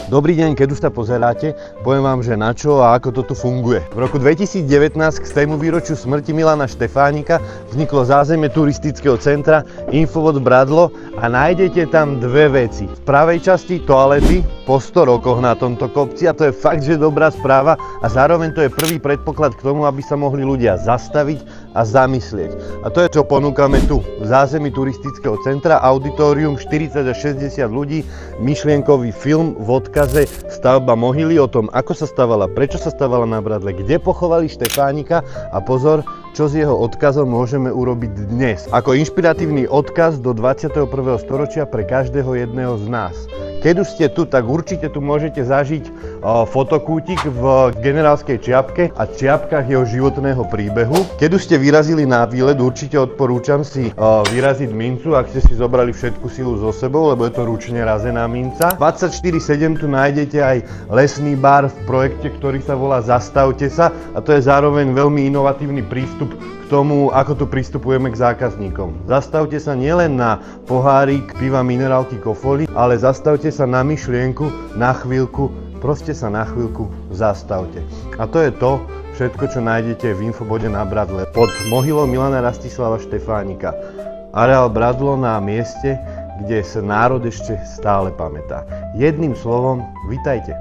Dobrý deň, keď už sa pozeráte, poviem vám, že na čo a ako to tu funguje. V roku 2019 k 100. výročiu smrti Milana Štefánika vzniklo zázemie turistického centra Infovod Bradlo a nájdete tam dve veci. V pravej časti toalety po 100 rokoch na tomto kopci a to je fakt, že dobrá správa a zároveň to je prvý predpoklad k tomu, aby sa mohli ľudia zastaviť a zamyslieť. A to je, čo ponúkame tu, v zázemí turistického centra, auditorium 40 až 60 ľudí, myšlienkový film v odkaze stavba mohyly o tom, ako sa stavala, prečo sa stavala na Bradle, kde pochovali Štefánika a pozor, čo s jeho odkazom môžeme urobiť dnes. Ako inšpiratívny odkaz do 21. storočia pre každého jedného z nás. Keď už ste tu, tak určite tu môžete zažiť fotokútik v generálskej čiapke a čiapkách jeho životného príbehu. Keď už ste vyrazili na výlet, určite odporúčam si vyraziť mincu, ak ste si zobrali všetku silu so sebou, lebo je to ručne razená minca. 24/7 tu nájdete aj lesný bar v projekte, ktorý sa volá Zastavte sa a to je zároveň veľmi inovatívny prístup k tomu, ako tu pristupujeme k zákazníkom. Zastavte sa nielen na pohárik piva, minerálky, kofoly, ale zastavte sa na myšlienku, na chvíľku, proste sa na chvíľku zastavte. A to je to všetko, čo nájdete v Infobode na Bradle pod mohylou Milana Rastislava Štefánika. Areál Bradlo na mieste, kde sa národ ešte stále pamätá. Jedným slovom, vitajte.